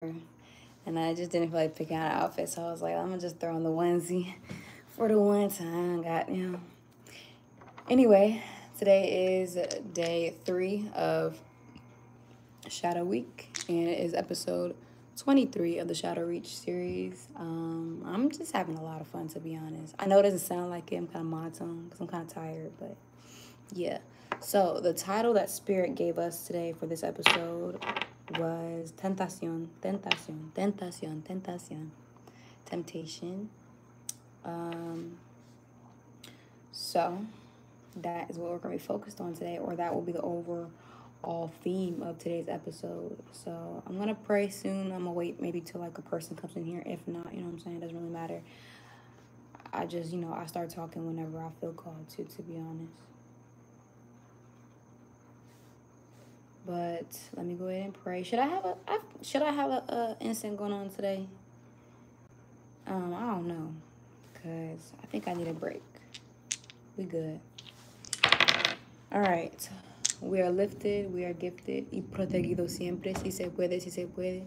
and I just didn't feel like picking out an outfit, so I was like, I'm gonna just throw on the onesie for the one time. Anyway, today is day 3 of Shadow Week, and it is episode 23 of the Shadow Reach series. I'm just having a lot of fun, to be honest. I know it doesn't sound like it. I'm kind of monotone because I'm kind of tired, but yeah. So the title that Spirit gave us today for this episode was Tentacion, Tentacion, Tentacion, Tentacion, Temptation. So that is what we're going to be focused on today, or that will be the overall theme of today's episode. So I'm going to pray soon. I'm going to wait maybe till like a person comes in here. If not, you know what I'm saying? It doesn't really matter. I just, I start talking whenever I feel called to be honest. But let me go ahead and pray. Should I have a incense going on today? I don't know, cause I think I need a break. We good. All right. We are lifted. We are gifted. Y protegido siempre. Si se puede, si se puede.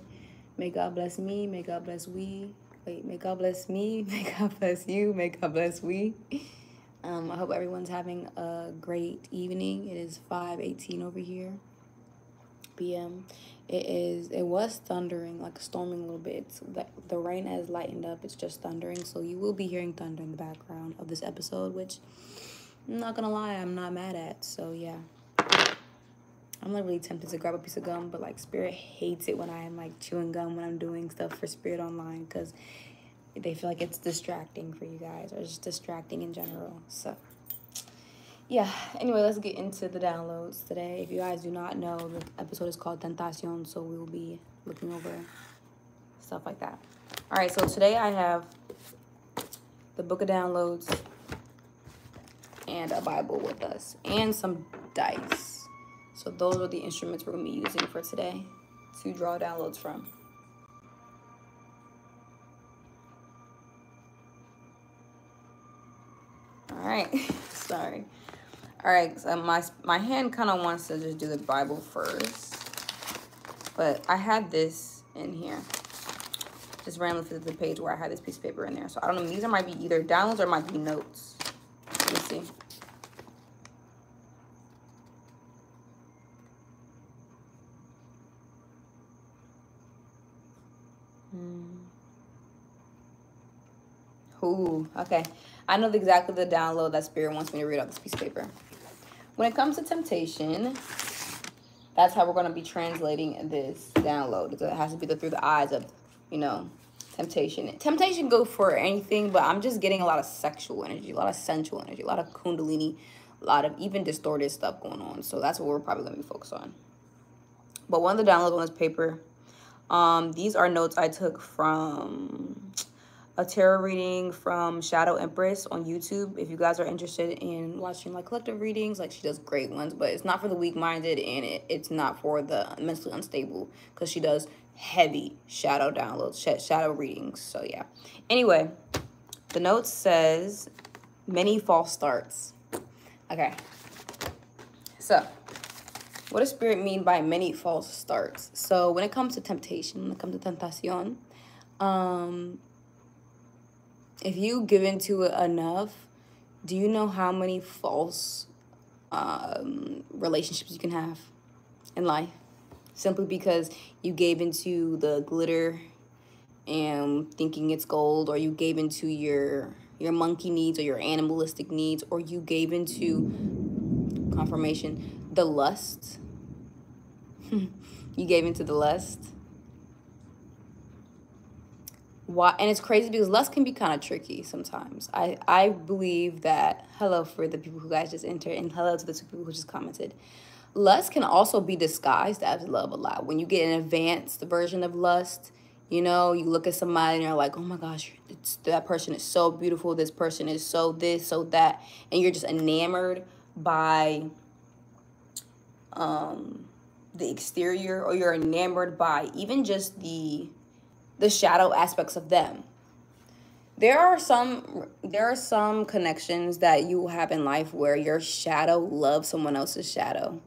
May God bless me. May God bless we. Wait. May God bless me. May God bless you. May God bless we. I hope everyone's having a great evening. It is 5:18 over here. PM. It was thundering, like storming a little bit. The rain has lightened up. It's just thundering, so you will be hearing thunder in the background of this episode, which I'm not gonna lie, I'm not mad at. So yeah, I'm like really tempted to grab a piece of gum, but like Spirit hates it when I am like chewing gum when I'm doing stuff for Spirit Online, because they feel like it's distracting for you guys, or just distracting in general. So yeah, anyway, let's get into the downloads today. If you guys do not know, the episode is called Tentacion, so we will be looking over stuff like that. All right, so today I have the book of downloads and a Bible with us, and some dice. So those are the instruments we're going to be using for today to draw downloads from. All right, sorry. All right, so my hand kind of wants to just do the Bible first, but I had this in here. Just randomly flipped the page where I had this piece of paper in there. So I don't know, these might be either downloads or might be notes. Let me see. Ooh, okay. I know exactly the download that Spirit wants me to read off this piece of paper. When it comes to temptation, that's how we're going to be translating this download. It has to be through the eyes of, temptation. Temptation go for anything, but I'm just getting a lot of sexual energy, a lot of sensual energy, a lot of kundalini, a lot of even distorted stuff going on. So that's what we're probably going to be focused on. But one of the downloads on this paper, these are notes I took from a tarot reading from Shadow Empress on YouTube. If you guys are interested in watching like collective readings, like she does great ones, but it's not for the weak-minded, and it's not for the mentally unstable, because she does heavy shadow downloads, shadow readings. So yeah. Anyway, the note says many false starts. Okay. So what does Spirit mean by many false starts? So when it comes to temptation, when it comes to Tentacion, if you give into it enough, do you know how many false relationships you can have in life? Simply because you gave into the glitter and thinking it's gold, or you gave into your monkey needs or your animalistic needs, or you gave into confirmation, the lust. You gave into the lust. Why? And it's crazy because lust can be kind of tricky sometimes. I believe that, hello for the people who guys just entered, and hello to the 2 people who just commented. Lust can also be disguised as love a lot. When you get an advanced version of lust, you look at somebody and you're like, oh my gosh, that person is so beautiful. This person is so this, so that. And you're just enamored by the exterior, or you're enamored by even just the shadow aspects of them. There are some connections that you will have in life where your shadow loves someone else's shadow,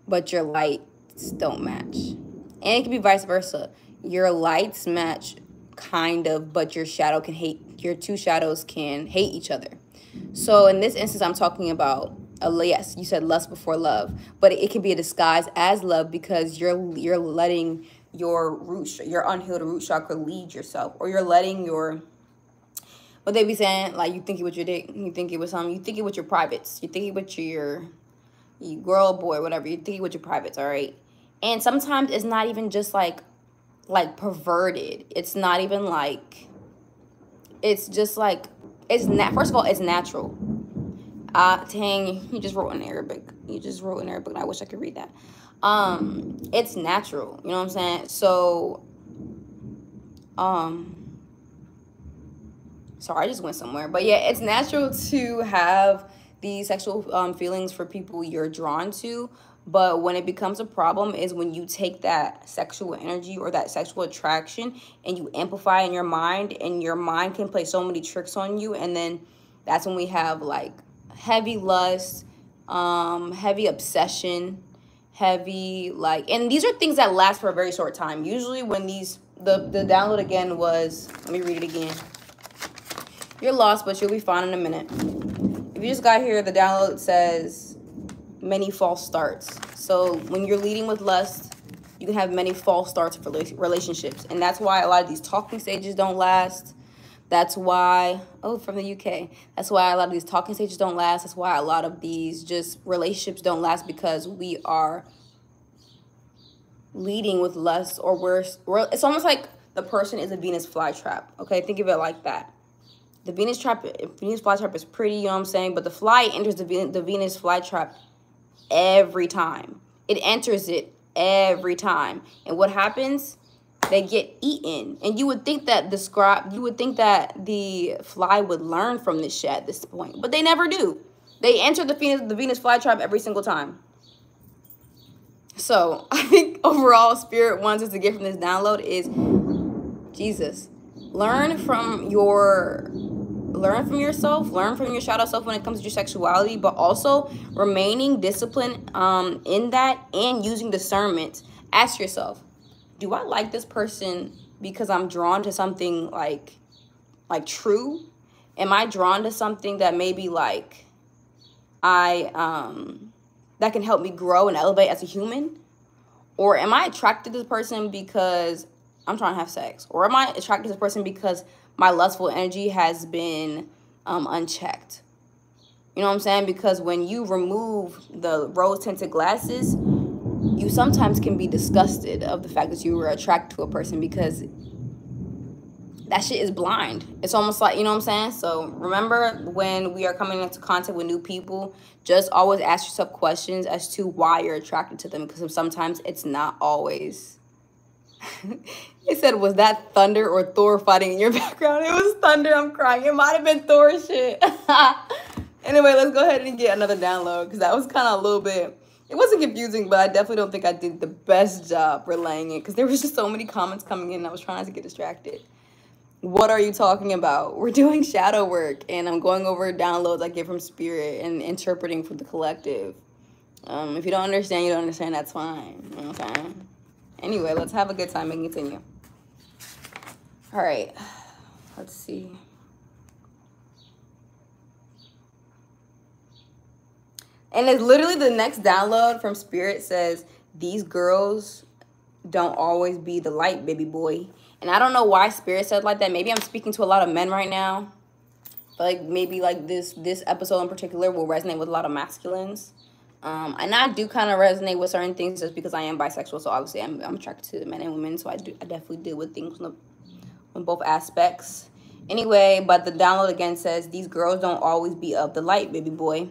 but your lights don't match. And it can be vice versa. your lights match kind of, but your shadow can hate, your two shadows can hate each other. So in this instance, I'm talking about, yes, you said lust before love, but it can be a disguise as love because you're letting your unhealed root chakra lead yourself, or you're letting your, what they be saying, like, you think it with your dick, you think it with something, you think it with your privates, you think it with your girl, boy, whatever, you think it with your privates, all right? And sometimes it's not even just like perverted. It's not even like, it's just like, first of all, it's natural. Dang, you just wrote in Arabic. You just wrote in Arabic, and I wish I could read that. It's natural, you know what I'm saying? So, sorry, I just went somewhere. But yeah, it's natural to have these sexual feelings for people you're drawn to. But when it becomes a problem is when you take that sexual energy or that sexual attraction and you amplify in your mind, and your mind can play so many tricks on you. And then that's when we have like heavy lust, heavy obsession, heavy like, and these are things that last for a very short time. Usually when these, the download again was, let me read it again. You're lost, but you'll be fine in a minute. If you just got here, the download says many false starts. So when you're leading with lust, you can have many false starts for relationships. And that's why a lot of these talking stages don't last. That's why, oh, from the UK. That's why a lot of these talking stages don't last. That's why a lot of these just relationships don't last, because we are leading with lust, or we're it's almost like the person is a Venus flytrap. Okay, think of it like that. The Venus flytrap is pretty, you know what I'm saying? But the fly enters the Venus flytrap every time. It enters it every time. And what happens? They get eaten. And you would think that the fly would learn from this shit at this point, but they never do. They enter the Venus flytrap every single time. So I think overall, Spirit wants us to get from this download is, Jesus, learn from yourself, learn from your shadow self when it comes to your sexuality, but also remaining disciplined in that, and using discernment. Ask yourself, do I like this person because I'm drawn to something like true? Am I drawn to something that maybe like that can help me grow and elevate as a human? Or am I attracted to this person because I'm trying to have sex? Or am I attracted to this person because my lustful energy has been unchecked? You know what I'm saying? Because when you remove the rose-tinted glasses, you sometimes can be disgusted of the fact that you were attracted to a person, because that shit is blind. It's almost like, you know what I'm saying? So remember, when we are coming into contact with new people, just always ask yourself questions as to why you're attracted to them, because sometimes it's not always... They said, was that thunder or Thor fighting in your background? It was thunder. I'm crying. It might have been Thor shit. Anyway, let's go ahead and get another download, because that was kind of a little bit... It wasn't confusing, but I definitely don't think I did the best job relaying it, because there was just so many comments coming in and I was trying not to get distracted. What are you talking about? We're doing shadow work, and I'm going over downloads I get from Spirit and interpreting for the collective. If you don't understand, you don't understand. That's fine. You know what I'm saying? Anyway, let's have a good time and continue. All right. Let's see. And it's literally the next download from Spirit says, these girls don't always be the light, baby boy. And I don't know why Spirit said like that. Maybe I'm speaking to a lot of men right now. But like maybe like this episode in particular will resonate with a lot of masculines. And I do kind of resonate with certain things just because I am bisexual. So obviously I'm attracted to men and women. So I definitely deal with things on both aspects. Anyway, but the download again says, these girls don't always be of the light, baby boy.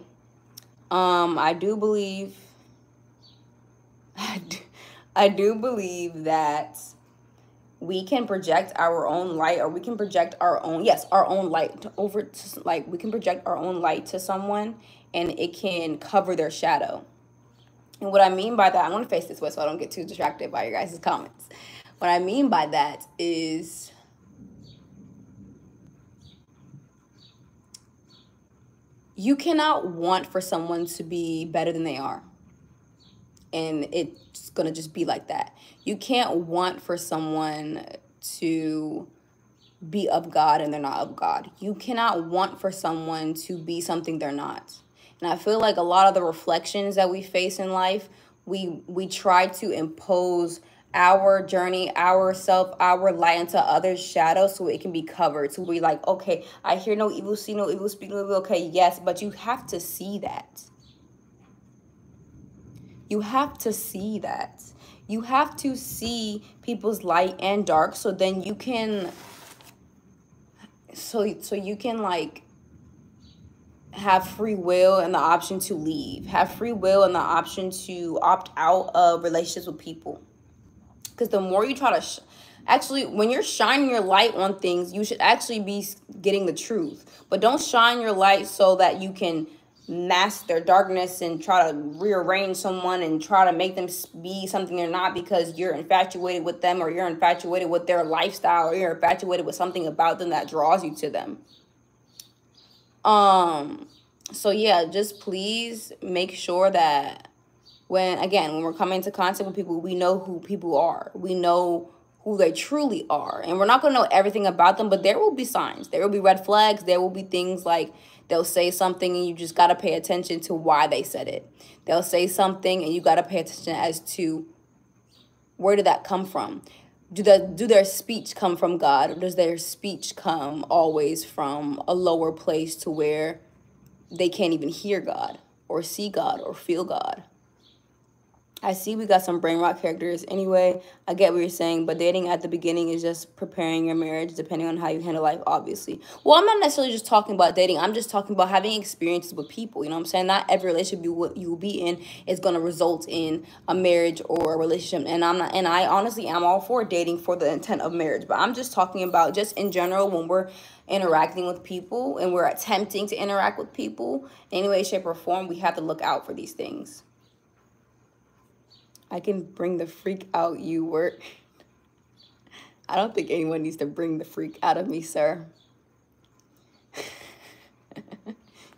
I do believe that we can project our own light, or we can project our own, our own light we can project our own light to someone, and it can cover their shadow. And what I mean by that, I'm going to face this way so I don't get too distracted by your guys' comments. What I mean by that is, you cannot want for someone to be better than they are. and it's going to just be like that. You can't want for someone to be of God and they're not of God. You cannot want for someone to be something they're not. And I feel like a lot of the reflections that we face in life, we try to impose our journey, our self, our light into others' shadow so it can be covered. So we're like, okay, I hear no evil, see no evil, speak no evil. Okay, yes, but you have to see that. You have to see that. You have to see people's light and dark so then you can, so you can like have free will and the option to leave. Have free will and the option to opt out of relationships with people. Because the more you try to, actually, when you're shining your light on things, you should actually be getting the truth. But don't shine your light so that you can mask their darkness and try to rearrange someone and try to make them be something they're not because you're infatuated with them or you're infatuated with their lifestyle or you're infatuated with something about them that draws you to them. So yeah, just please make sure that when we're coming into contact with people, we know who people are. We know who they truly are. And we're not going to know everything about them, but there will be signs. There will be red flags. There will be things like they'll say something and you just got to pay attention to why they said it. They'll say something and you got to pay attention as to where did that come from? Do their speech come from God, or does their speech come always from a lower place to where they can't even hear God or see God or feel God? I see we got some brain rot characters. Anyway, I get what you're saying, but dating at the beginning is just preparing your marriage depending on how you handle life, obviously. Well, I'm not necessarily just talking about dating. I'm just talking about having experiences with people. You know what I'm saying? Not every relationship you will be in is going to result in a marriage or a relationship. And I honestly am all for dating for the intent of marriage. But I'm just talking about just in general when we're interacting with people and we're attempting to interact with people in any way, shape, or form, we have to look out for these things. I can bring the freak out, you wurk. I don't think anyone needs to bring the freak out of me, sir.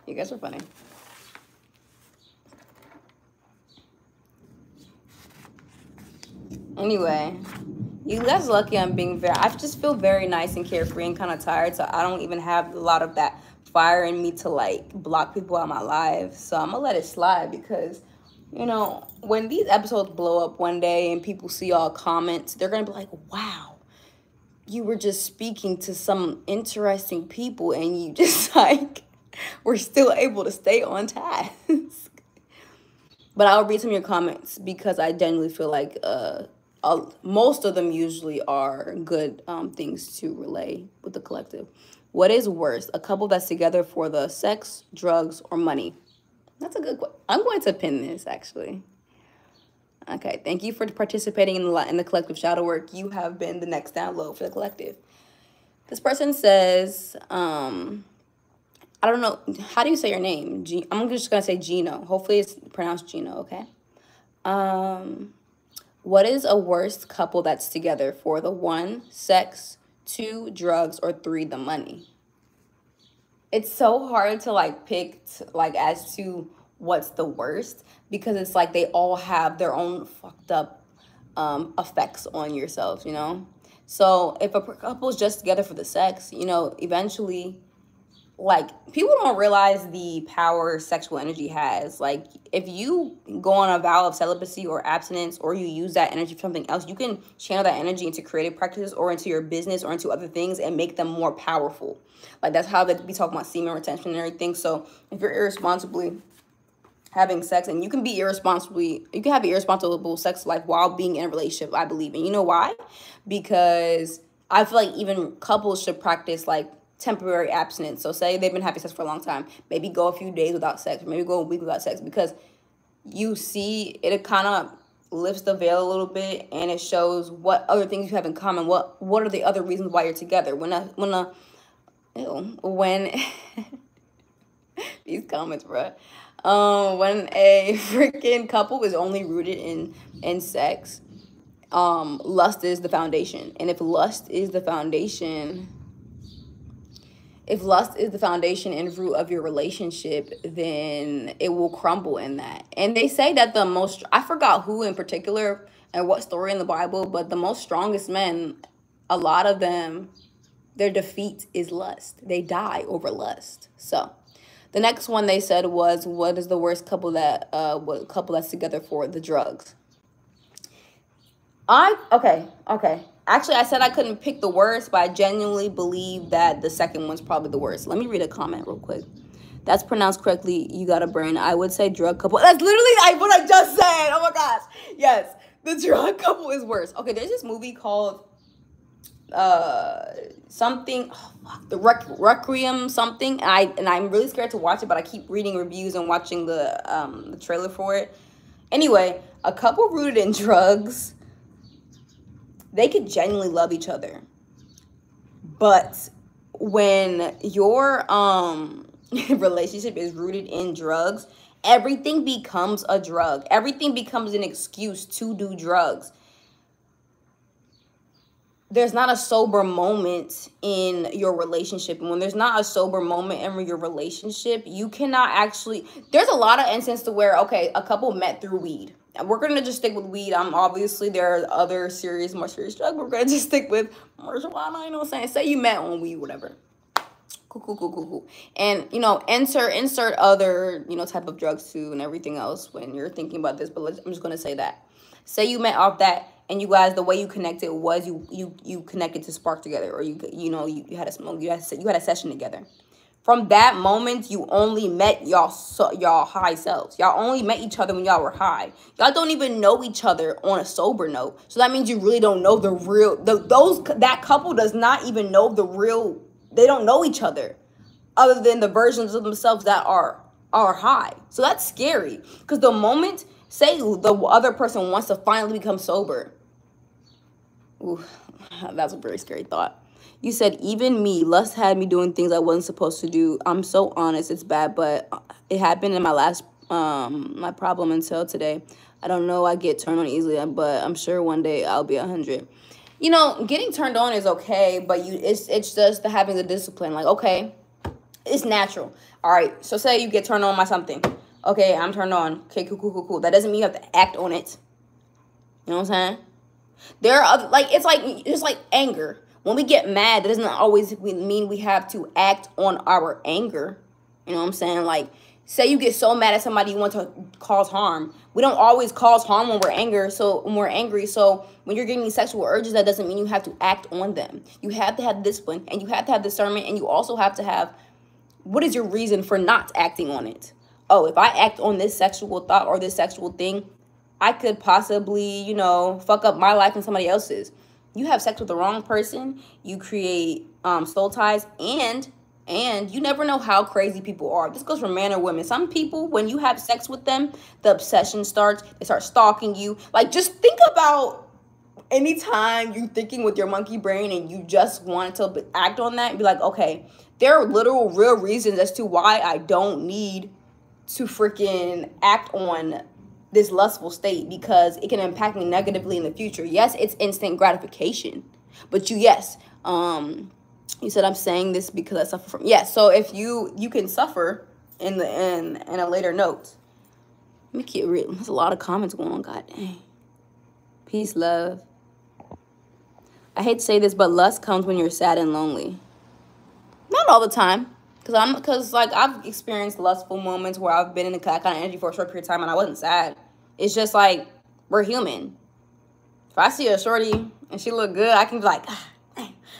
You guys are funny. Anyway, you guys are lucky I'm being I just feel very nice and carefree and kind of tired, so I don't even have a lot of that fire in me to like block people out of my life. So I'm gonna let it slide because, you know, when these episodes blow up one day and people see all comments, they're going to be like, wow, you were just speaking to some interesting people and you just like were still able to stay on task. But I'll read some of your comments because I genuinely feel like most of them usually are good things to relay with the collective. What is worse, a couple that's together for the sex, drugs, or money? That's a good question. I'm going to pin this, actually. Okay, thank you for participating in the collective shadow work. You have been the next download for the collective. This person says, I don't know. How do you say your name? I'm just going to say Gino. Hopefully it's pronounced Gino, okay? What is a worst couple that's together for the 1, sex, 2, drugs, or 3, the money? It's so hard to like pick like as to what's the worst because it's like they all have their own fucked up effects on yourselves, you know? So if a couple is just together for the sex, you know, eventually, like, people don't realize the power sexual energy has. Like, if you go on a vow of celibacy or abstinence, or you use that energy for something else, you can channel that energy into creative practices or into your business or into other things and make them more powerful. Like, that's how they be talking about semen retention and everything. So if you're irresponsibly having sex, and you can have irresponsible sex life while being in a relationship, I believe. And you know why? Because I feel like even couples should practice like temporary abstinence. So say they've been having sex for a long time, maybe go a few days without sex, or maybe go a week without sex, because you see it kind of lifts the veil a little bit and it shows what other things you have in common. What are the other reasons why you're together? When these comments, bro. When a freaking couple is only rooted in sex, lust is the foundation. And if lust is the foundation, if lust is the foundation and root of your relationship, then it will crumble in that. And they say that the most, I forgot who in particular and what story in the Bible, but the most strongest men, a lot of them, their defeat is lust. They die over lust. So the next one they said was, what is the worst couple that what couple that's together for the drugs? Okay. Actually, I said I couldn't pick the worst, but I genuinely believe that the second one's probably the worst. Let me read a comment real quick. That's pronounced correctly. You got to burn. I would say drug couple. That's literally what I just said. Oh my gosh. Yes, the drug couple is worse. Okay, there's this movie called something. Oh fuck, the Requiem something. And I'm really scared to watch it, but I keep reading reviews and watching the trailer for it. Anyway, a couple rooted in drugs, they could genuinely love each other. But when your relationship is rooted in drugs, everything becomes a drug. Everything becomes an excuse to do drugs. There's not a sober moment in your relationship. And when there's not a sober moment in your relationship, you cannot actually... There's a lot of instances where, okay, a couple met through weed. We're going to just stick with weed. Obviously, there are other more serious drugs. We're going to just stick with marijuana, you know what I'm saying? Say you met on weed, whatever. Cool. And, insert other, type of drugs too and everything else when you're thinking about this. But I'm just going to say that. Say you met off that and you guys, the way you connected was you connected to spark together, or you had a smoke, you had a session together. From that moment, you only met y'all high selves. Y'all only met each other when y'all were high. Y'all don't even know each other on a sober note. So that means you really don't know the real, that couple does not even know the real, they don't know each other other than the versions of themselves that are high. So that's scary, because the moment, say the other person wants to finally become sober. Ooh, that's a very scary thought. You said, even me, lust had me doing things I wasn't supposed to do. I'm so honest, it's bad, but it happened in my last, my problem until today. I don't know, I get turned on easily, but I'm sure one day I'll be 100. Getting turned on is okay, but it's just having the discipline. Like, okay, it's natural. All right, so say you get turned on by something. Okay, I'm turned on. Okay, cool. That doesn't mean you have to act on it. You know what I'm saying? There are other, it's like anger. When we get mad, that doesn't always mean we have to act on our anger. You know what I'm saying? Like, say you get so mad at somebody you want to cause harm. We don't always cause harm when we're angry. So when you're getting these sexual urges, that doesn't mean you have to act on them. You have to have discipline, and you have to have discernment, and you also have to have, what is your reason for not acting on it? Oh, if I act on this sexual thought or this sexual thing, I could possibly, fuck up my life and somebody else's. You have sex with the wrong person, you create soul ties, and you never know how crazy people are. This goes for men or women. Some people, when you have sex with them, the obsession starts. They start stalking you. Like, just think about anytime you're thinking with your monkey brain and you just want to act on that and be like, okay, there are literal real reasons as to why I don't need to freaking act on this lustful state, because it can impact me negatively in the future. Yes, it's instant gratification, but you said I'm saying this because I suffer from, yes. So if you can suffer in a later note. Let me keep reading. There's a lot of comments going on. God dang. Peace, love. I hate to say this, but lust comes when you're sad and lonely. Not all the time. Because I've experienced lustful moments where I've been in the kind of energy for a short period of time and I wasn't sad. It's just like, we're human. If I see a shorty and she look good, I can be like,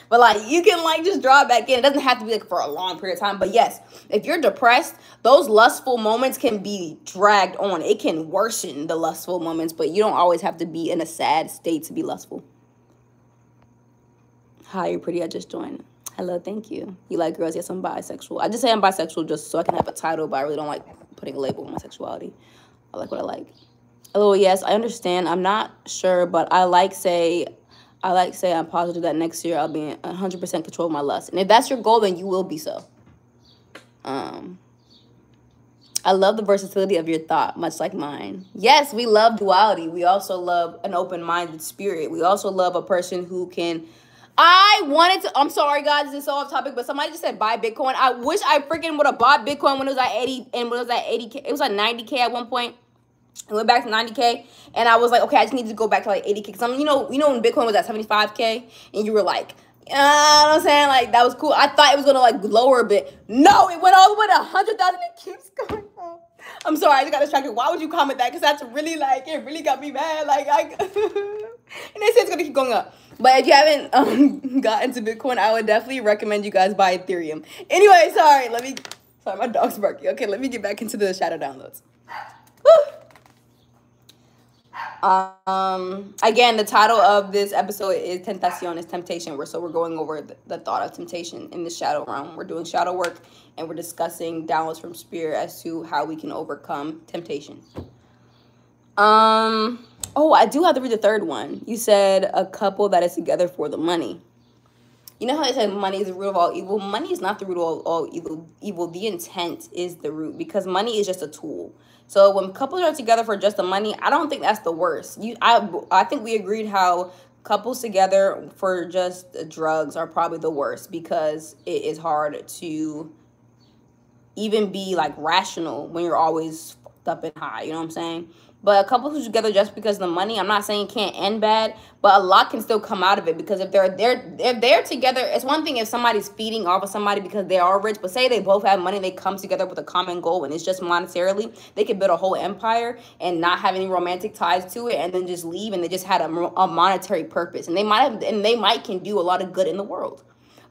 but like, you can just draw it back in. It doesn't have to be for a long period of time. But yes, if you're depressed, those lustful moments can be dragged on. It can worsen the lustful moments, but you don't always have to be in a sad state to be lustful. Hi, you're pretty. I just joined. Hello, thank you. You like girls? Yes, I'm bisexual. I just say I'm bisexual just so I can have a title, but I really don't like putting a label on my sexuality. I like what I like. Oh, yes, I understand. I'm not sure, but I like say I'm positive that next year I'll be in 100% control of my lust. And if that's your goal, then you will be so. I love the versatility of your thought, much like mine. Yes, we love duality. We also love an open-minded spirit. We also love a person who can I wanted to. I'm sorry, guys. This is so off topic, but somebody just said buy Bitcoin. I wish I freaking would have bought Bitcoin when it was at 80 and when it was at 80K. It was at 90K at one point. It went back to 90K, and I was like, okay, I just need to go back to like 80K. Cause you know when Bitcoin was at 75K, and you were like, you know what I'm saying? Like that was cool. I thought it was gonna like lower a bit. No, it went all the way to 100,000. It keeps going up. I'm sorry, I just got distracted. Why would you comment that? Cause that's really like it really got me mad. Like and they say it's gonna keep going up. But if you haven't gotten to Bitcoin, I would definitely recommend you guys buy Ethereum. Anyway, sorry, my dog's barking. Okay, let me get back into the shadow downloads. Woo! Again, the title of this episode is Tentacion, is temptation. We're going over the thought of temptation in the shadow realm. We're doing shadow work, and we're discussing downloads from spirit as to how we can overcome temptation. Oh, I do have to read the third one. You said a couple that is together for the money. You know how they say money is the root of all evil? Money is not the root of all evil. The intent is the root, because money is just a tool. So when couples are together for just the money, I don't think that's the worst. I think we agreed how couples together for just drugs are probably the worst, because it is hard to even be like rational when you're always fucked up and high. You know what I'm saying? But a couple who's together just because of the money, I'm not saying can't end bad, but a lot can still come out of it. Because if they're together, it's one thing if somebody's feeding off of somebody because they are rich, but say they both have money, they come together with a common goal, and it's just monetarily, they could build a whole empire and not have any romantic ties to it, and then just leave, and they just had a monetary purpose, and they might can do a lot of good in the world.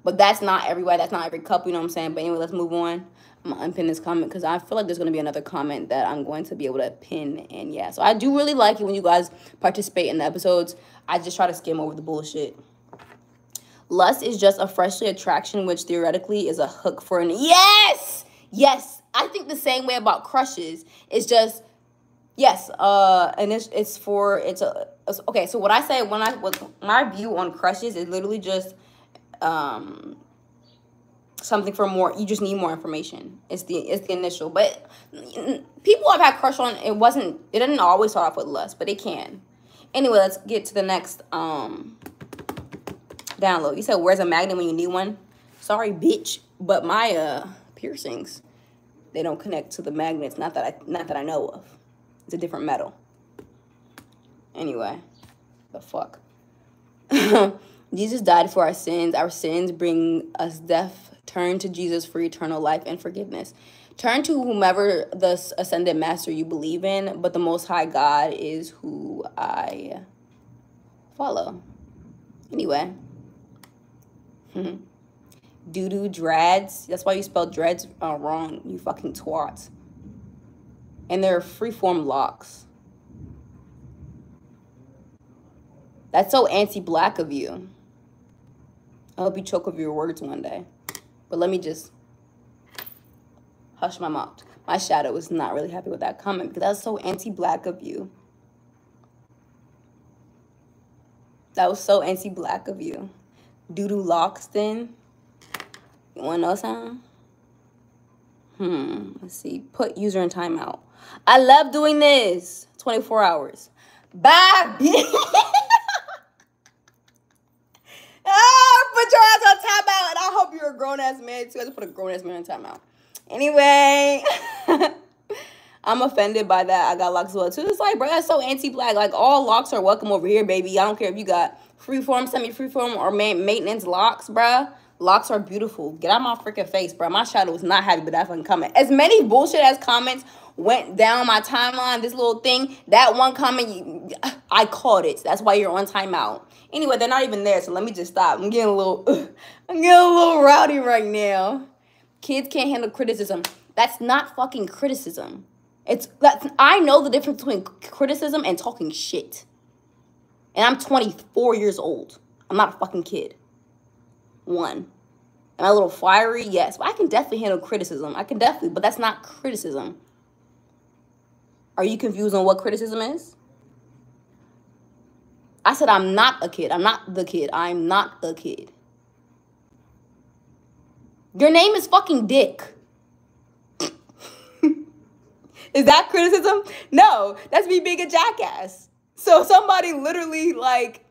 But that's not everybody. That's not every couple. You know what I'm saying? But anyway, let's move on. I'm going to unpin this comment because I feel like there's going to be another comment that I'm going to be able to pin. And yeah, so I do really like it when you guys participate in the episodes. I just try to skim over the bullshit. Lust is just a fleshly attraction, which theoretically is a hook for an... Yes! Yes! I think the same way about crushes. It's just... Yes, and okay, so what I say my view on crushes is literally just... something for more. You just need more information. It's the initial. But people I've had crush on, it didn't always start off with lust, but it can. Anyway, let's get to the next download. You said, where's a magnet when you need one? Sorry, bitch, but my piercings, they don't connect to the magnets. Not that I know of. It's a different metal. Anyway, the fuck. Jesus died for our sins. Our sins bring us death. Turn to Jesus for eternal life and forgiveness. Turn to whomever the ascended master you believe in, but the Most High God is who I follow. Anyway. Doo-doo dreads. That's why you spelled dreads wrong, you fucking twat. And they're freeform locks. That's so anti-black of you. I hope you choke over your words one day. But let me just hush my mouth. My shadow was not really happy with that comment because that's so anti-black of you. That was so anti-black of you. Doo-doo locks then. You want to know something? Let's see. Put user in timeout. I love doing this. 24 hours. Bye, bitch. Put your ass on timeout, and I hope you're a grown-ass man, too. I just put a grown-ass man on timeout. Anyway, I'm offended by that. I got locks as well, too. It's like, bro, that's so anti-black. Like, all locks are welcome over here, baby. I don't care if you got freeform, semi-freeform, or maintenance locks, bruh. Locks are beautiful. Get out my freaking face, bro. My shadow was not happy with that fucking comment. As many bullshit as comments went down my timeline, this little thing, that one comment, I caught it. That's why you're on timeout. Anyway, they're not even there, so let me just stop. I'm getting a little rowdy right now. Kids can't handle criticism. That's not fucking criticism. I know the difference between criticism and talking shit. And I'm 24 years old. I'm not a fucking kid. One. Am I a little fiery? Yes. But I can definitely handle criticism. But that's not criticism. Are you confused on what criticism is? I said I'm not a kid. I'm not the kid. I'm not a kid. Your name is fucking Dick. Is that criticism? No, that's me being a jackass. So somebody literally, like,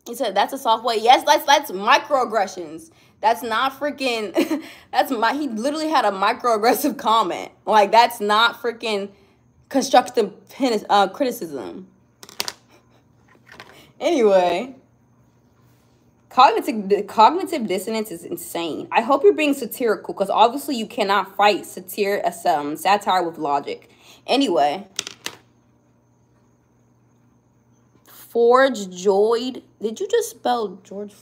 He said, that's a soft way. Yes, that's microaggressions. That's not freaking, he literally had a microaggressive comment. Like, that's not freaking constructive criticism. Anyway, cognitive dissonance is insane. I hope you're being satirical, because obviously you cannot fight satire with logic. Anyway, Forge Joyed. Did you just spell George?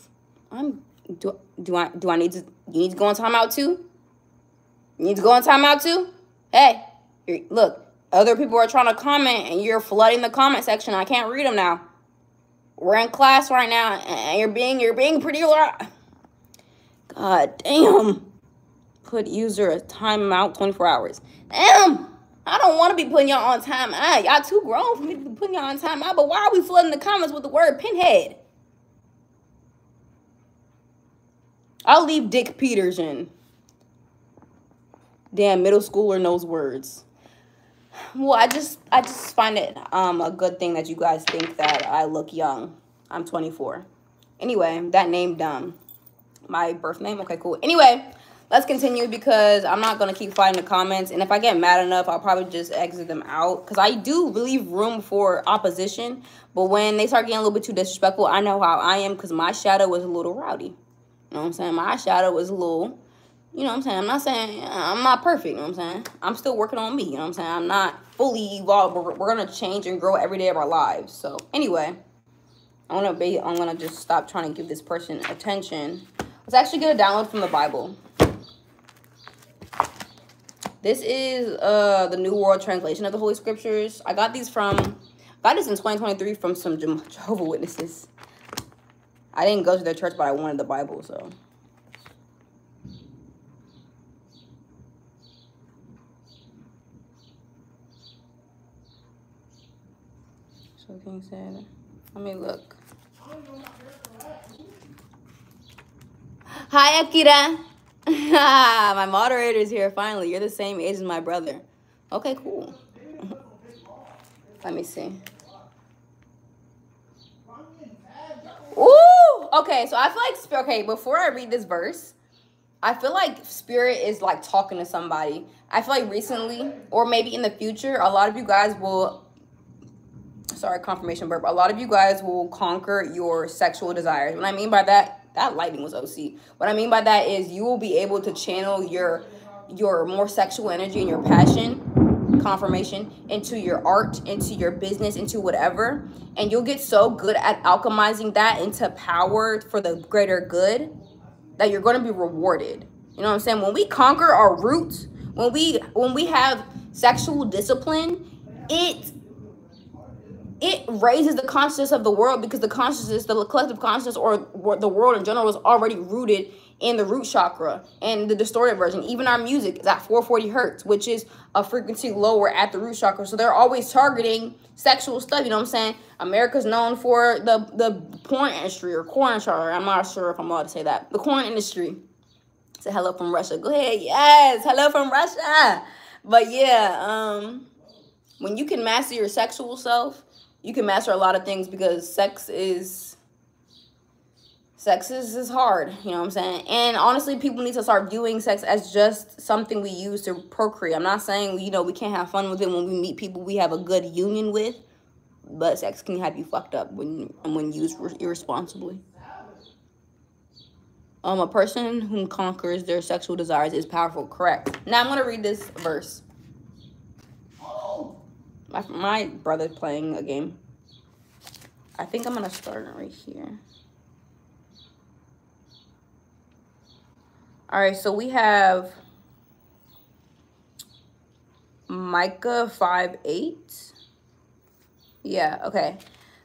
Do I need to? You need to go on timeout too? You need to go on timeout too? Hey, look, other people are trying to comment and you're flooding the comment section. I can't read them now. We're in class right now and you're being pretty loud. God damn. Put user a timeout 24 hours. Damn. I don't want to be putting y'all on timeout. Y'all too grown for me to be putting y'all on timeout. But why are we flooding the comments with the word pinhead? I'll leave Dick Peterson. Damn, middle schooler knows words. Well, I just find it a good thing that you guys think that I look young. I'm 24. Anyway, that name dumb. My birth name? Okay, cool. Anyway, let's continue because I'm not going to keep fighting the comments. And if I get mad enough, I'll probably just exit them out. Because I do leave room for opposition. But when they start getting a little bit too disrespectful, I know how I am because my shadow was a little rowdy. You know what I'm saying? My shadow was a little, you know what I'm saying? I'm not saying I'm not perfect, you know what I'm saying? I'm still working on me, you know what I'm saying? I'm not fully evolved, but we're going to change and grow every day of our lives. So, anyway, I'm going to just stop trying to give this person attention. Let's actually get a download from the Bible. This is the New World Translation of the Holy Scriptures. I got this in 2023 from some Jehovah's Witnesses. I didn't go to their church, but I wanted the Bible, so. So King said, let me look. Hi, Akira. My moderator's here, finally. You're the same age as my brother. Okay, cool. Let me see. Ooh! Okay, so I feel like, okay, before I read this verse, I feel like Spirit is like talking to somebody. I feel like recently, or maybe in the future, a lot of you guys will, sorry, confirmation burp, a lot of you guys will conquer your sexual desires. What I mean by that, that lighting was OC. What I mean by that is you will be able to channel your more sexual energy and your passion, confirmation, into your art, into your business, into whatever, and you'll get so good at alchemizing that into power for the greater good that you're going to be rewarded. You know what I'm saying? When we conquer our roots, when we have sexual discipline, it raises the consciousness of the world, because the consciousness, the collective consciousness, or the world in general, is already rooted in the root chakra and the distorted version. Even our music is at 440 hertz, which is a frequency lower at the root chakra. So they're always targeting sexual stuff. You know what I'm saying? America's known for the porn industry, or corn char. I'm not sure if I'm allowed to say that. The corn industry. Say hello from Russia. Go ahead. Yes, hello from Russia. But yeah, when you can master your sexual self, you can master a lot of things, because sex is hard, you know what I'm saying? And honestly, people need to start viewing sex as just something we use to procreate. I'm not saying, you know, we can't have fun with it when we meet people we have a good union with, but sex can have you fucked up when used irresponsibly. A person who conquers their sexual desires is powerful, correct. Now I'm going to read this verse. My brother's playing a game. I think I'm going to start it right here. All right, so we have Micah 5:8. Yeah, okay.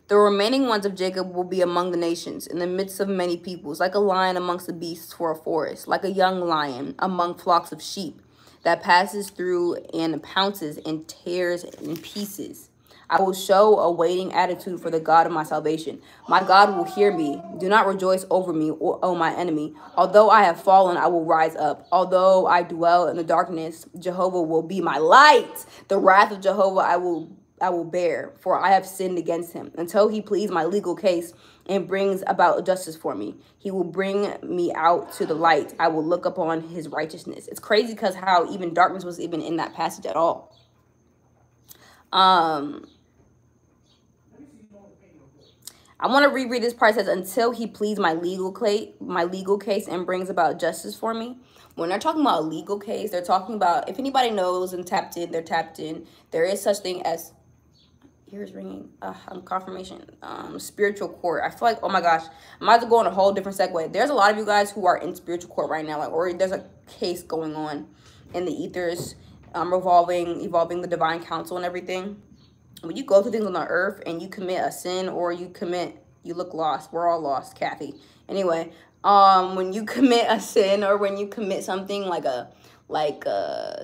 The remaining ones of Jacob will be among the nations, in the midst of many peoples, like a lion amongst the beasts for a forest, like a young lion among flocks of sheep, that passes through and pounces and tears in pieces. I will show a waiting attitude for the God of my salvation. My God will hear me. Do not rejoice over me, O my enemy. Although I have fallen, I will rise up. Although I dwell in the darkness, Jehovah will be my light. The wrath of Jehovah I will bear, for I have sinned against him. Until he pleads my legal case, and brings about justice for me. He will bring me out to the light. I will look upon his righteousness. It's crazy because how even darkness was even in that passage at all. I want to reread this part. It says, until he pleads my legal case and brings about justice for me. When they're talking about a legal case, they're talking about, if anybody knows and tapped in, they're tapped in. There is such thing as, ears ringing, confirmation, spiritual court. I feel like, oh my gosh, I'm about to go on a whole different segue. There's a lot of you guys who are in spiritual court right now, like, or there's a case going on in the ethers, evolving the divine counsel and everything. When you go through things on the earth and you commit a sin or you look lost. We're all lost, Kathy. Anyway, when you commit a sin or when you commit something like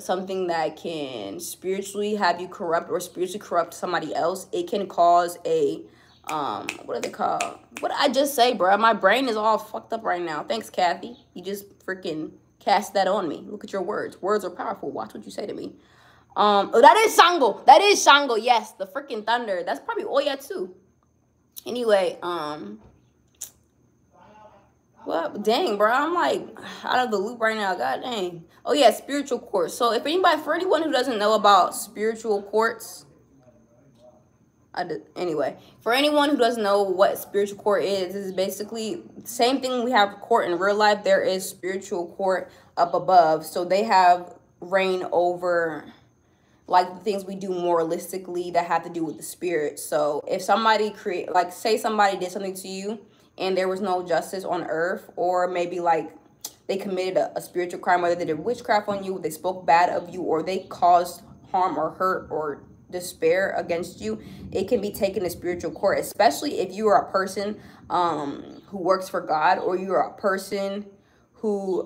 something that can spiritually have you corrupt or spiritually corrupt somebody else, it can cause a what are they called? What did I just say, bro? My brain is all fucked up right now. Thanks, Kathy. You just freaking cast that on me. Look at your words. Words are powerful. Watch what you say to me. Oh, that is Shango. That is Shango. Yes, the freaking thunder. That's probably Oya too. Anyway, what? Dang, bro. I'm like out of the loop right now. God dang. Oh yeah, spiritual courts. So if for anyone who doesn't know about spiritual courts, anyway, for anyone who doesn't know what spiritual court is basically the same thing we have court in real life. There is spiritual court up above. So they have reign over like the things we do moralistically that have to do with the spirit. So if somebody say somebody did something to you and there was no justice on earth, or maybe like they committed a spiritual crime, whether they did witchcraft on you, they spoke bad of you, or they caused harm or hurt or despair against you, it can be taken to spiritual court, especially if you are a person who works for God, or you are a person who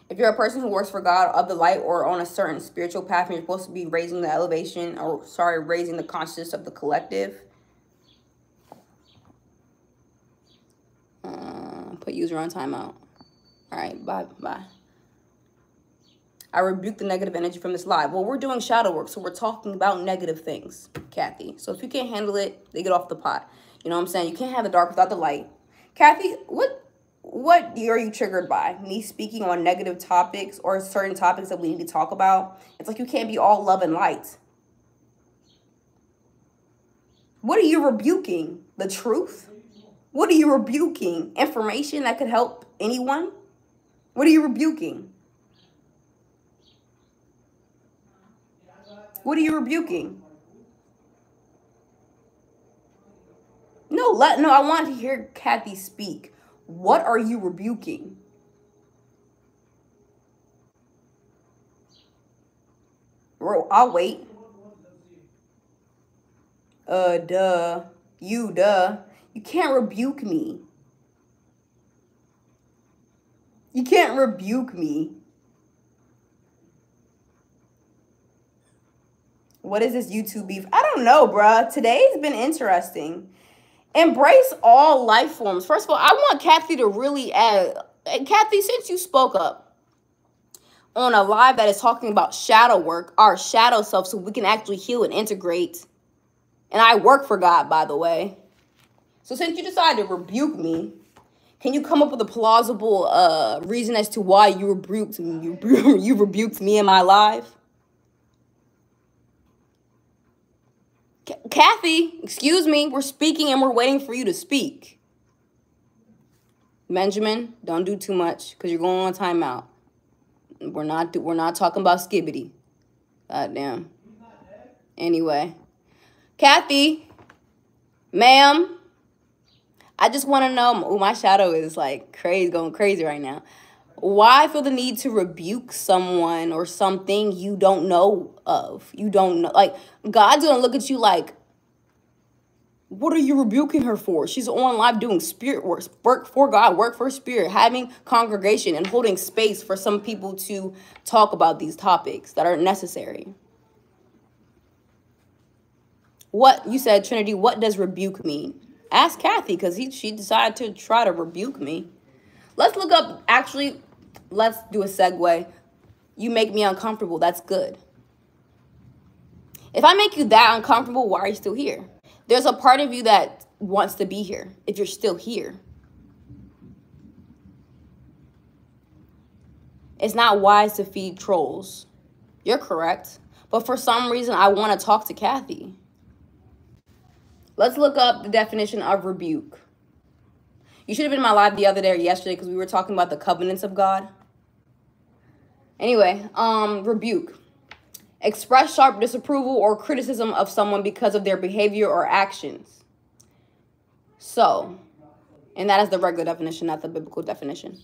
if you're a person who works for God of the light or on a certain spiritual path, and you're supposed to be raising the consciousness of the collective. Put user on timeout. All right, bye. I rebuke the negative energy from this live. Well, we're doing shadow work, so we're talking about negative things, Kathy. So if you can't handle it, they get off the pot. You know what I'm saying? You can't have the dark without the light. Kathy, what are you triggered by? Me speaking on negative topics or certain topics that we need to talk about? It's like you can't be all love and light. What are you rebuking? The truth? What are you rebuking? Information that could help anyone? What are you rebuking? What are you rebuking? No, I want to hear Kathy speak. What are you rebuking? Bro, I'll wait. Duh. You can't rebuke me. You can't rebuke me. What is this YouTube beef? I don't know, bruh. Today's been interesting. Embrace all life forms. First of all, I want Kathy to really add. Kathy, since you spoke up on a live that is talking about shadow work, our shadow self, so we can actually heal and integrate. And I work for God, by the way. So since you decided to rebuke me, can you come up with a plausible reason as to why you rebuked me? You rebuked me in my live? Kathy, excuse me. We're speaking and we're waiting for you to speak. Benjamin, don't do too much because you're going on timeout. We're not talking about skibbity. God damn. Anyway, Kathy, ma'am, I just want to know. Oh, my shadow is like going crazy right now. Why feel the need to rebuke someone or something you don't know of? You don't know. Like, God's going to look at you like, what are you rebuking her for? She's on live doing spirit work for God, work for spirit, having congregation and holding space for some people to talk about these topics that are necessary. What, you said, Trinity, what does rebuke mean? Ask Kathy, because she decided to try to rebuke me. Let's look up, actually, let's do a segue. You make me uncomfortable. That's good. If I make you that uncomfortable, why are you still here? There's a part of you that wants to be here if you're still here. It's not wise to feed trolls. You're correct. But for some reason, I want to talk to Kathy. Let's look up the definition of rebuke. You should have been in my live the other day or yesterday because we were talking about the covenants of God. Anyway, rebuke. Express sharp disapproval or criticism of someone because of their behavior or actions. So, and that is the regular definition, not the biblical definition.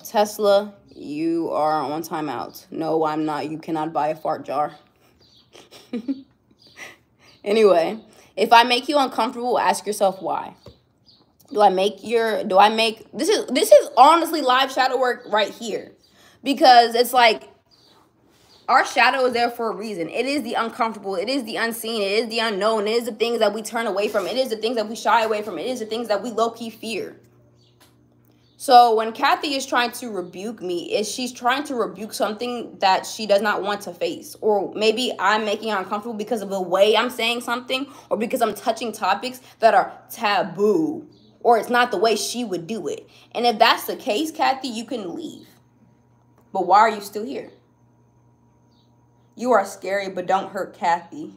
Tesla, you are on timeout. No, I'm not. You cannot buy a fart jar. Anyway, if I make you uncomfortable, ask yourself why. This is honestly live shadow work right here. Because it's like, our shadow is there for a reason. It is the uncomfortable. It is the unseen. It is the unknown. It is the things that we turn away from. It is the things that we shy away from. It is the things that we low-key fear. So when Kathy is trying to rebuke me, she's trying to rebuke something that she does not want to face. Or maybe I'm making her uncomfortable because of the way I'm saying something, or because I'm touching topics that are taboo, or it's not the way she would do it. And if that's the case, Kathy, you can leave. But why are you still here? You are scary, but don't hurt Kathy.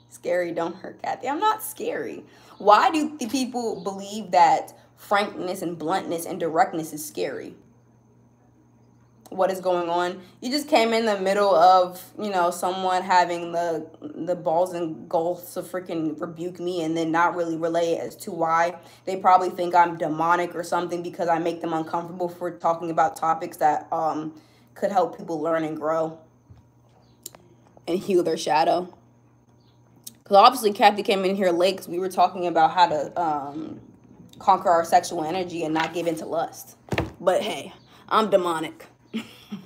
Scary, don't hurt Kathy. I'm not scary. Why do the people believe that frankness and bluntness and directness is scary? What is going on? You just came in the middle of, you know, someone having the balls and gulls to freaking rebuke me and then not really relay as to why. They probably think I'm demonic or something because I make them uncomfortable for talking about topics that could help people learn and grow and heal their shadow. Because obviously Kathy came in here late because we were talking about how to conquer our sexual energy and not give in to lust. But hey, I'm demonic.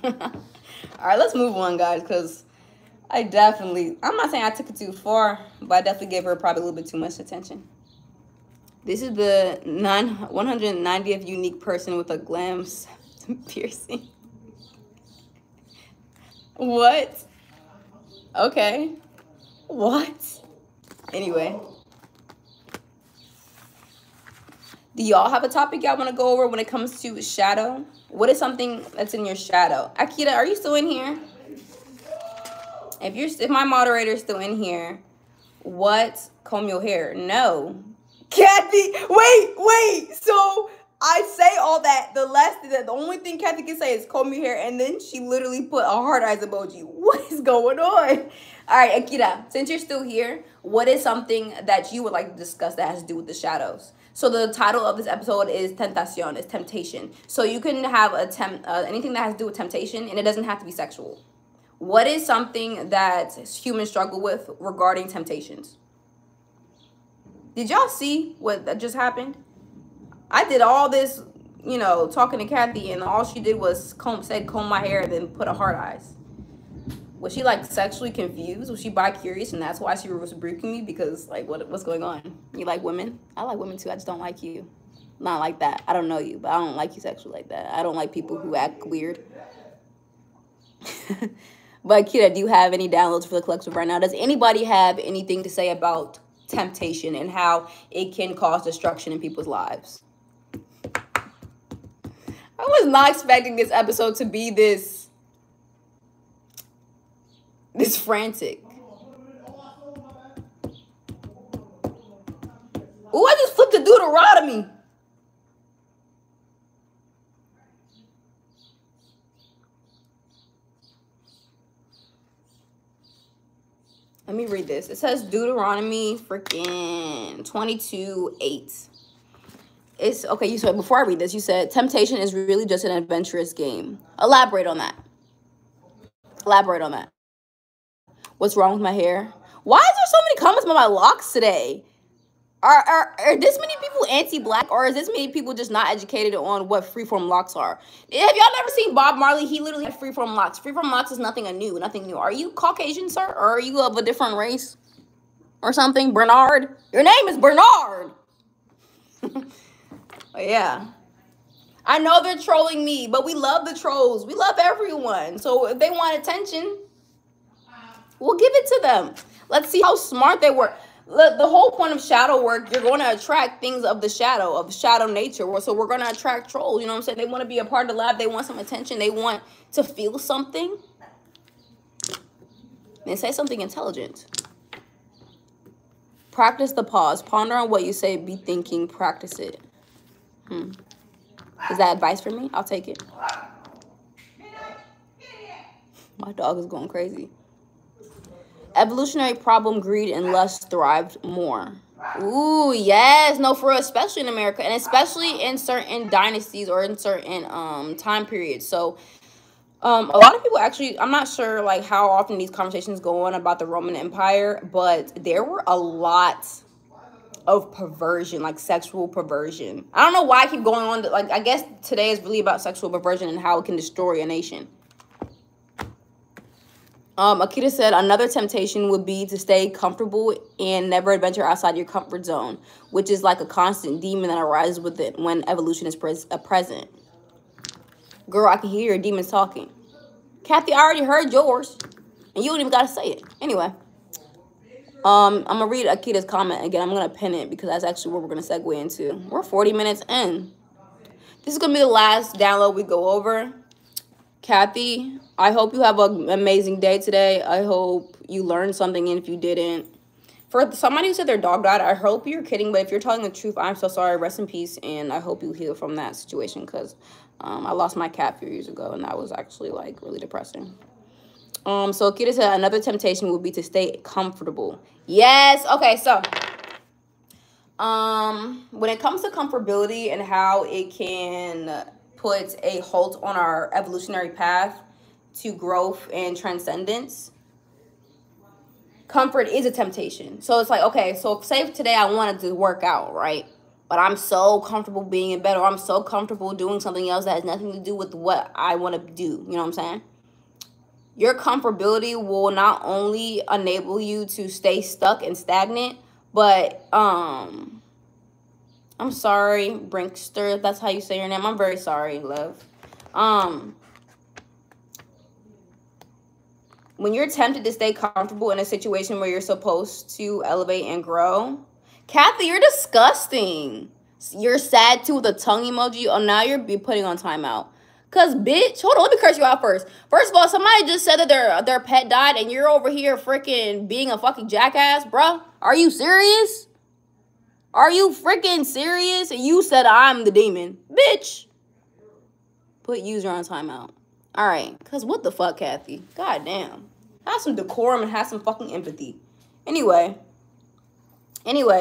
All right, let's move on, guys, because I'm not saying I took it too far, but I definitely gave her probably a little bit too much attention. This is the 190th unique person with a glam piercing. What? Okay. What? Anyway. Do y'all have a topic y'all want to go over when it comes to shadow? What is something that's in your shadow? Akita, are you still in here? If my moderator is still in here, what? Comb your hair? No. Kathy, wait. So I say all that. The only thing Kathy can say is comb your hair, and then she literally put a heart eyes emoji. What is going on? All right, Akita, since you're still here, what is something that you would like to discuss that has to do with the shadows? So the title of this episode is Tentacion, it's temptation. So you can have anything that has to do with temptation, and it doesn't have to be sexual. What is something that humans struggle with regarding temptations? Did y'all see what just happened? I did all this, you know, talking to Kathy, and all she did was comb my hair and then put a heart eyes. Was she like sexually confused? Was she bi-curious and that's why she was rebuking me? Because like, what's going on? You like women? I like women too. I just don't like you. Not like that. I don't know you, but I don't like you sexually like that. I don't like people who act weird. But Kira, do you have any downloads for the collective right now? Does anybody have anything to say about temptation and how it can cause destruction in people's lives? I was not expecting this episode to be this frantic. Oh, I just flipped the Deuteronomy. Let me read this. It says Deuteronomy freaking 22:8. It's okay. You said before I read this, you said temptation is really just an adventurous game. Elaborate on that. Elaborate on that. What's wrong with my hair? Why is there so many comments about my locks today? Are this many people anti-black, or is this many people just not educated on what freeform locks are? Have y'all never seen Bob Marley? He literally had freeform locks. Freeform locks is nothing new. Are you Caucasian, sir? Or are you of a different race? Or something? Bernard? Your name is Bernard. Yeah. I know they're trolling me, but we love the trolls. We love everyone. So if they want attention, we'll give it to them. Let's see how smart they were. Look, the whole point of shadow work, you're going to attract things of shadow nature. So we're going to attract trolls. You know what I'm saying? They want to be a part of the lab. They want some attention. They want to feel something. And say something intelligent. Practice the pause. Ponder on what you say. Be thinking. Practice it. Is that advice for me? I'll take it. My dog is going crazy. Evolutionary problem, greed, and lust thrived more. Ooh, yes. No, for real, especially in America. And especially in certain dynasties or in certain time periods. So, a lot of people actually, I'm not sure, like, how often these conversations go on about the Roman Empire. But there were a lot of perversion, like sexual perversion. I don't know why I keep going on. Like, I guess today is really about sexual perversion and how it can destroy a nation. Akita said, another temptation would be to stay comfortable and never adventure outside your comfort zone, which is like a constant demon that arises with it when evolution is present. Girl, I can hear your demons talking. Kathy, I already heard yours, and you don't even got to say it. Anyway, I'm going to read Akita's comment again. I'm going to pin it because that's actually what we're going to segue into. We're 40 minutes in. This is going to be the last download we go over. Kathy, I hope you have an amazing day today. I hope you learned something, and if you didn't. For somebody who said their dog died, I hope you're kidding, but if you're telling the truth, I'm so sorry. Rest in peace, and I hope you heal from that situation, because I lost my cat a few years ago, and that was actually, like, really depressing. So Akita said another temptation would be to stay comfortable. Yes, okay, so when it comes to comfortability and how it can put a halt on our evolutionary path to growth and transcendence, comfort is a temptation. So it's like, okay, so say if today I wanted to work out, right? But I'm so comfortable being in bed, or I'm so comfortable doing something else that has nothing to do with what I want to do. You know what I'm saying? Your comfortability will not only enable you to stay stuck and stagnant, but I'm sorry, Brinkster, if that's how you say your name. I'm very sorry, love. When you're tempted to stay comfortable in a situation where you're supposed to elevate and grow. Kathy, you're disgusting. You're sad too with a tongue emoji. Oh, now you're putting on timeout. Because, bitch, hold on, let me curse you out first. First of all, somebody just said that their pet died and you're over here freaking being a fucking jackass, bruh. Are you serious? Are you freaking serious? And you said I'm the demon. Bitch. Put user on timeout. All right. Because what the fuck, Kathy? God damn. Have some decorum and have some fucking empathy. Anyway,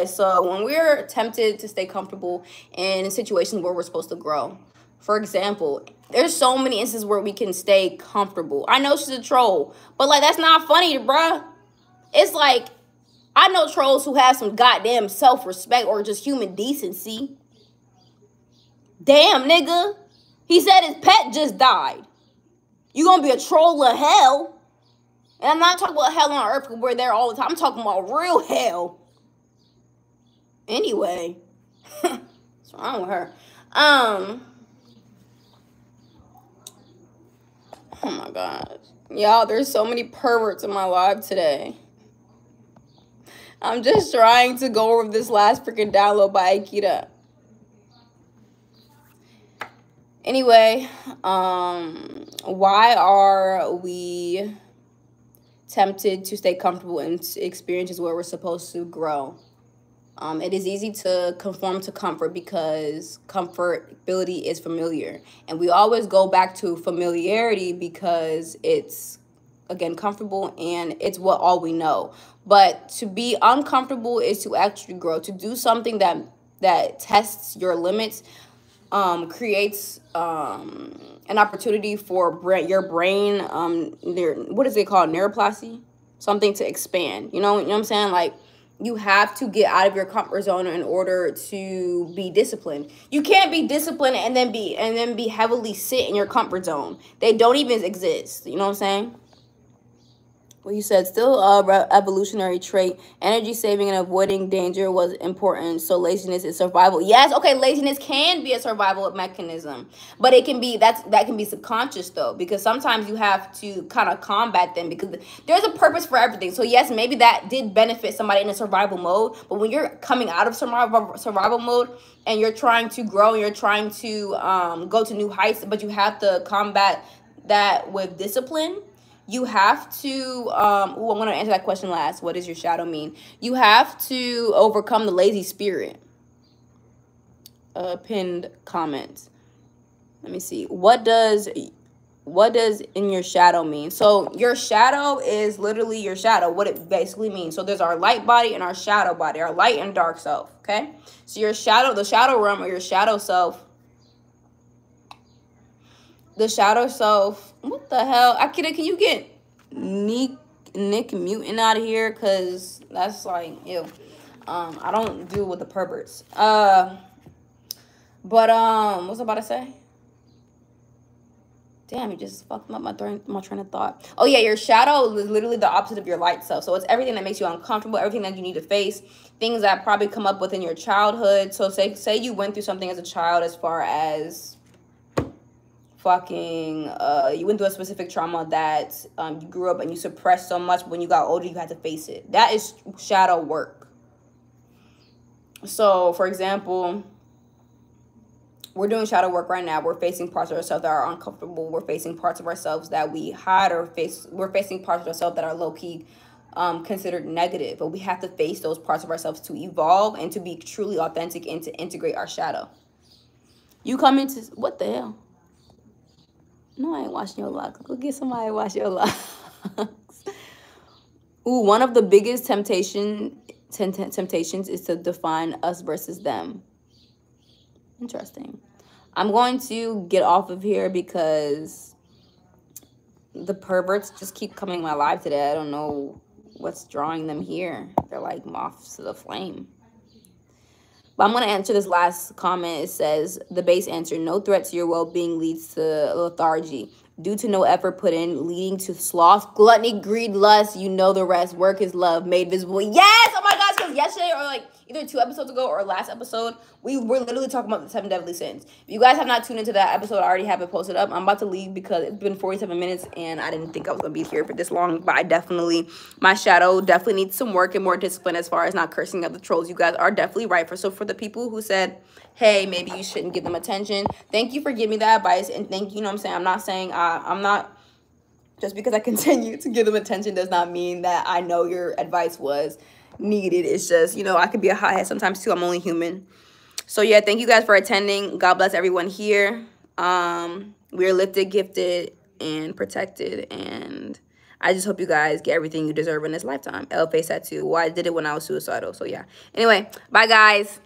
so when we're tempted to stay comfortable in situations where we're supposed to grow. For example, there's so many instances where we can stay comfortable. I know she's a troll, but, like, that's not funny, bruh. It's like, I know trolls who have some goddamn self-respect or just human decency. Damn, nigga. He said his pet just died. You gonna be a troll of hell. And I'm not talking about hell on earth because we're there all the time. I'm talking about real hell. Anyway. What's wrong with her? Oh my God. Y'all, there's so many perverts in my live today. I'm just trying to go over this last freaking download by Akita. Anyway, why are we tempted to stay comfortable in experiences where we're supposed to grow? It is easy to conform to comfort because comfortability is familiar. And we always go back to familiarity because it's, again, comfortable and it's what all we know. But to be uncomfortable is to actually grow. To do something that tests your limits creates an opportunity for your brain, what is it called, neuroplasty? Something to expand. You know what I'm saying? Like, you have to get out of your comfort zone in order to be disciplined. You can't be disciplined and then be heavily sit in your comfort zone. They don't even exist. You know what I'm saying? Well, you said still a evolutionary trait. Energy saving and avoiding danger was important. So laziness is survival. Yes, okay, laziness can be a survival mechanism, but it can be that can be subconscious though, because sometimes you have to kind of combat them because there's a purpose for everything. So yes, maybe that did benefit somebody in a survival mode, but when you're coming out of survival mode and you're trying to grow, and you're trying to go to new heights, but you have to combat that with discipline. You have to, I'm going to answer that question last. What does your shadow mean? You have to overcome the lazy spirit. Pinned comment. Let me see. What does in your shadow mean? So your shadow is literally your shadow, what it basically means. So there's our light body and our shadow body, our light and dark self, okay? So your shadow, the shadow realm or your shadow self, the shadow self, what the hell? Akira, can you get Nick Mutant out of here? Because that's like, ew. I don't deal with the perverts. But what's I about to say? Damn, you just fucked up my train of thought. Oh, yeah, your shadow is literally the opposite of your light self. So it's everything that makes you uncomfortable, everything that you need to face, things that probably come up within your childhood. So say you went through something as a child as far as fucking you went through a specific trauma that you grew up and you suppressed so much, but when you got older you had to face it. That is shadow work. So for example, we're doing shadow work right now. We're facing parts of ourselves that are uncomfortable. We're facing parts of ourselves that we hide, or we're facing parts of ourselves that are low-key considered negative, but we have to face those parts of ourselves to evolve and to be truly authentic and to integrate our shadow. You come into, what the hell? No, I ain't washing your locks. Go get somebody to wash your locks. Ooh, one of the biggest temptations is to define us versus them. Interesting. I'm going to get off of here because the perverts just keep coming in my life today. I don't know what's drawing them here. They're like moths to the flame. But I'm going to answer this last comment. It says, the base answer, no threat to your well-being leads to lethargy. Due to no effort put in, leading to sloth, gluttony, greed, lust, you know the rest. Work is love, made visible. Yes! Oh my gosh, because yesterday or like either 2 episodes ago or last episode, we were literally talking about the 7 deadly sins. If you guys have not tuned into that episode, I already have it posted up. I'm about to leave because it's been 47 minutes and I didn't think I was going to be here for this long. But my shadow definitely needs some work and more discipline as far as not cursing at the trolls. You guys are definitely right. So for the people who said, hey, maybe you shouldn't give them attention, thank you for giving me that advice. And thank you, you know what I'm saying? I'm not saying, I'm not, just because I continue to give them attention does not mean that I know your advice was needed. It's just, you know, I could be a hothead sometimes too. I'm only human. So yeah, thank you guys for attending. God bless everyone here. We're lifted, gifted, and protected. And I just hope you guys get everything you deserve in this lifetime. L face tattoo. Well, I did it when I was suicidal. So yeah. Anyway, bye guys.